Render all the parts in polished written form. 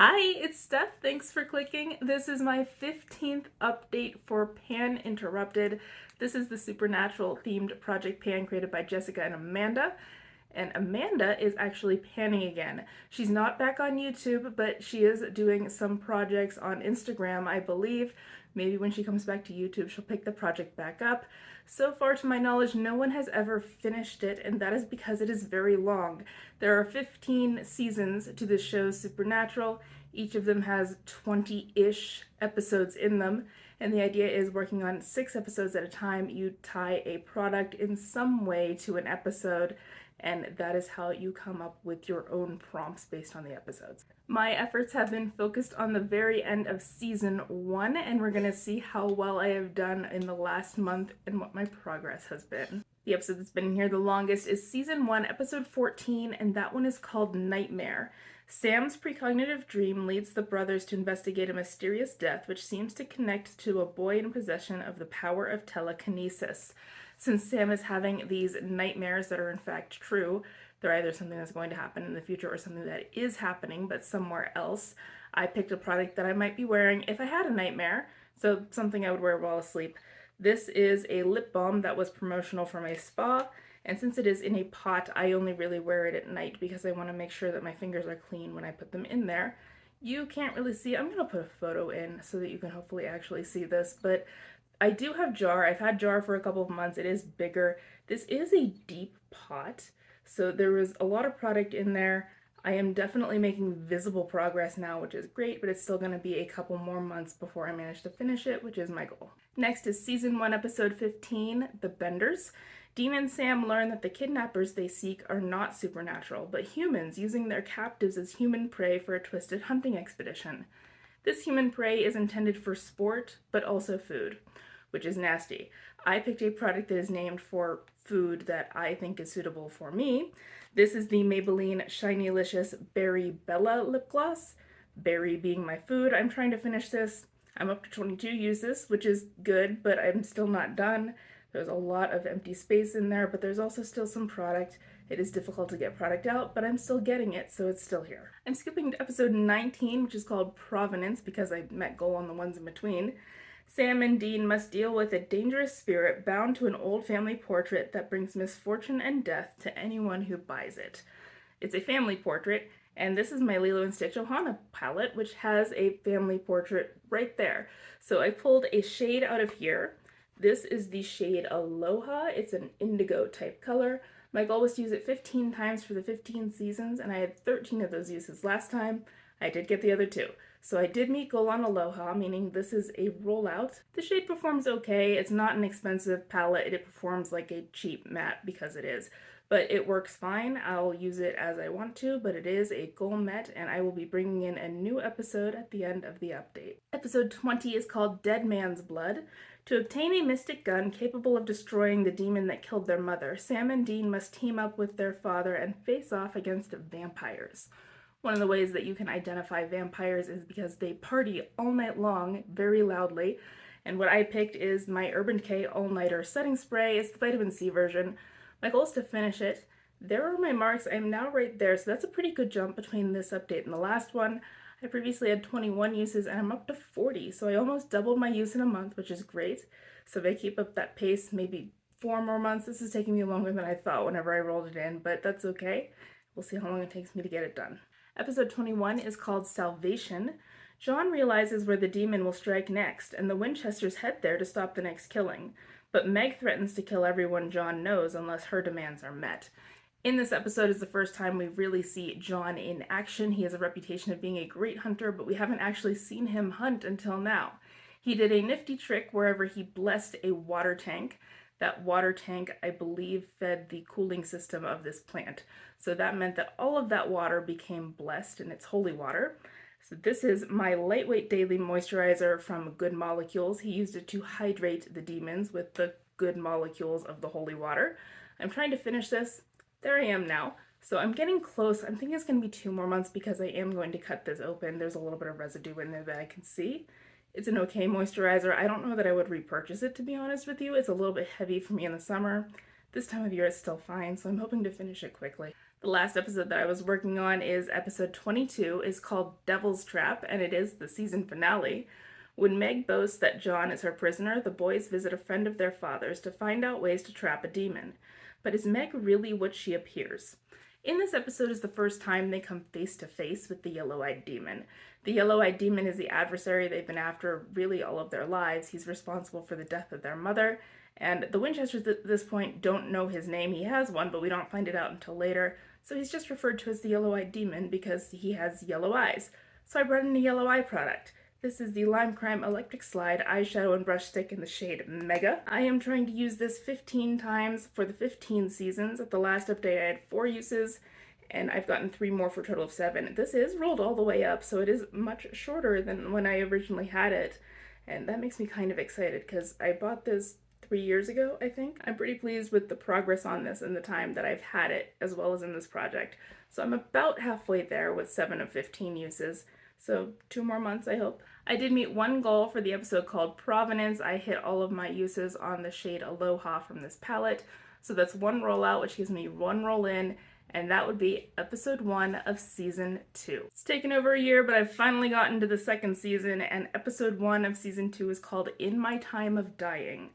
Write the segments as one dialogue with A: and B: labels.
A: Hi, it's Steph. Thanks for clicking. This is my 15th update for Pan Interrupted. This is the supernatural themed Project Pan created by Jessica and Amanda. And Amanda is actually panning again. She's not back on YouTube, but she is doing some projects on Instagram, I believe. Maybe when she comes back to YouTube, she'll pick the project back up. So far, to my knowledge, no one has ever finished it, and that is because it is very long. There are 15 seasons to this show, Supernatural. Each of them has 20-ish episodes in them, and the idea is working on 6 episodes at a time. You tie a product in some way to an episode, and that is how you come up with your own prompts based on the episodes. My efforts have been focused on the very end of season 1, and we're gonna see how well I have done in the last month and what my progress has been. The episode that's been here the longest is season 1, episode 14, and that one is called Nightmare. Sam's precognitive dream leads the brothers to investigate a mysterious death which seems to connect to a boy in possession of the power of telekinesis. Since Sam is having these nightmares that are in fact true, they're either something that's going to happen in the future or something that is happening but somewhere else. I picked a product that I might be wearing if I had a nightmare, so something I would wear while asleep. This is a lip balm that was promotional from a spa, and since it is in a pot, I only really wear it at night because I want to make sure that my fingers are clean when I put them in there. You can't really see, I'm going to put a photo in so that you can hopefully actually see this, but I do have jar. I've had jar for a couple of months. It is bigger. This is a deep pot, so there was a lot of product in there. I am definitely making visible progress now, which is great, but it's still going to be a couple more months before I manage to finish it, which is my goal. Next is season 1, episode 15, The Benders. Dean and Sam learn that the kidnappers they seek are not supernatural, but humans using their captives as human prey for a twisted hunting expedition. This human prey is intended for sport, but also food, which is nasty. I picked a product that is named for food that I think is suitable for me. This is the Maybelline Shinylicious Berry Bella lip gloss. Berry being my food. I'm trying to finish this. I'm up to 22 uses, which is good, but I'm still not done. There's a lot of empty space in there, but there's also still some product. It is difficult to get product out, but I'm still getting it, so it's still here. I'm skipping to episode 19, which is called Provenance, because I met goal on the ones in between. Sam and Dean must deal with a dangerous spirit bound to an old family portrait that brings misfortune and death to anyone who buys it. It's a family portrait, and this is my Lilo & Stitch Ohana palette, which has a family portrait right there. So I pulled a shade out of here. This is the shade Aloha. It's an indigo type color. My goal was to use it 15 times for the 15 seasons, and I had 13 of those uses last time. I did get the other 2. So I did meet goal on Aloha, meaning this is a rollout. The shade performs okay. It's not an expensive palette. It performs like a cheap matte because it is. But it works fine. I'll use it as I want to, but it is a goal met, and I will be bringing in a new episode at the end of the update. Episode 20 is called Dead Man's Blood. To obtain a mystic gun capable of destroying the demon that killed their mother, Sam and Dean must team up with their father and face off against vampires. One of the ways that you can identify vampires is because they party all night long, very loudly. And what I picked is my Urban Decay All-Nighter Setting Spray. It's the vitamin C version. My goal is to finish it. There are my marks. I'm now right there, so that's a pretty good jump between this update and the last one. I previously had 21 uses, and I'm up to 40, so I almost doubled my use in a month, which is great. So if I keep up that pace, maybe 4 more months. This is taking me longer than I thought whenever I rolled it in, but that's okay. We'll see how long it takes me to get it done. Episode 21 is called Salvation. John realizes where the demon will strike next, and the Winchesters head there to stop the next killing. But Meg threatens to kill everyone John knows unless her demands are met. In this episode is the first time we really see John in action. He has a reputation of being a great hunter, but we haven't actually seen him hunt until now. He did a nifty trick wherever he blessed a water tank. That water tank, I believe, fed the cooling system of this plant. So that meant that all of that water became blessed, and it's holy water. So this is my lightweight daily moisturizer from Good Molecules. He used it to hydrate the demons with the good molecules of the holy water. I'm trying to finish this. There I am now. So I'm getting close. I'm thinking it's going to be 2 more months because I am going to cut this open. There's a little bit of residue in there that I can see. It's an okay moisturizer. I don't know that I would repurchase it, to be honest with you. It's a little bit heavy for me in the summer. This time of year is still fine, so I'm hoping to finish it quickly. The last episode that I was working on is episode 22, is called Devil's Trap, and it is the season finale. When Meg boasts that John is her prisoner, the boys visit a friend of their father's to find out ways to trap a demon. But is Meg really what she appears? In this episode is the first time they come face to face with the yellow-eyed demon. The yellow-eyed demon is the adversary they've been after really all of their lives. He's responsible for the death of their mother, and the Winchesters at this point don't know his name. He has one, but we don't find it out until later. So he's just referred to as the yellow-eyed demon because he has yellow eyes. So I brought in a yellow eye product. This is the Lime Crime Electric Slide Eyeshadow and Brush Stick in the shade Mega. I am trying to use this 15 times for the 15 seasons. At the last update I had 4 uses, and I've gotten 3 more for a total of 7. This is rolled all the way up, so it is much shorter than when I originally had it, and that makes me kind of excited because I bought this 3 years ago, I think. I'm pretty pleased with the progress on this and the time that I've had it, as well as in this project. So I'm about halfway there with 7 of 15 uses. So 2 more months, I hope. I did meet one goal for the episode called Provenance. I hit all of my uses on the shade Aloha from this palette. So that's 1 rollout, which gives me 1 roll in, and that would be episode 1 of season 2. It's taken over a year, but I've finally gotten to the 2nd season, and episode 1 of season 2 is called In My Time of Dying.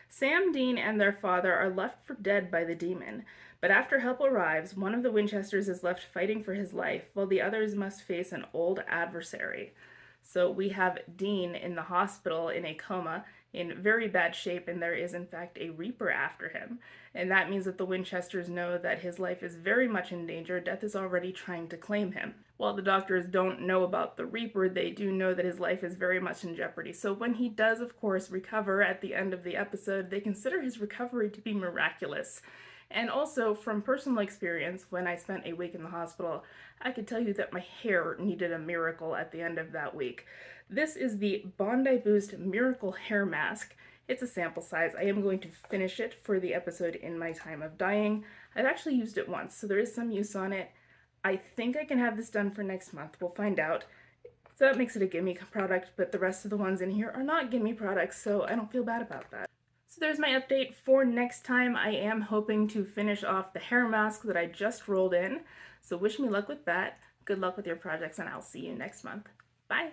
A: Sam, Dean, and their father are left for dead by the demon, but after help arrives, one of the Winchesters is left fighting for his life, while the others must face an old adversary. So we have Dean in the hospital in a coma, in very bad shape, and there is in fact a Reaper after him. And that means that the Winchesters know that his life is very much in danger. Death is already trying to claim him. While the doctors don't know about the Reaper, they do know that his life is very much in jeopardy. So when he does, of course, recover at the end of the episode, they consider his recovery to be miraculous. And also, from personal experience, when I spent a week in the hospital, I could tell you that my hair needed a miracle at the end of that week. This is the Bondi Boost Miracle Hair Mask. It's a sample size. I am going to finish it for the episode In My Time of Dying. I've actually used it once, so there is some use on it. I think I can have this done for next month. We'll find out. So that makes it a gimme product, but the rest of the ones in here are not gimme products, so I don't feel bad about that. So there's my update for next time. I am hoping to finish off the hair mask that I just rolled in. So wish me luck with that. Good luck with your projects, and I'll see you next month. Bye!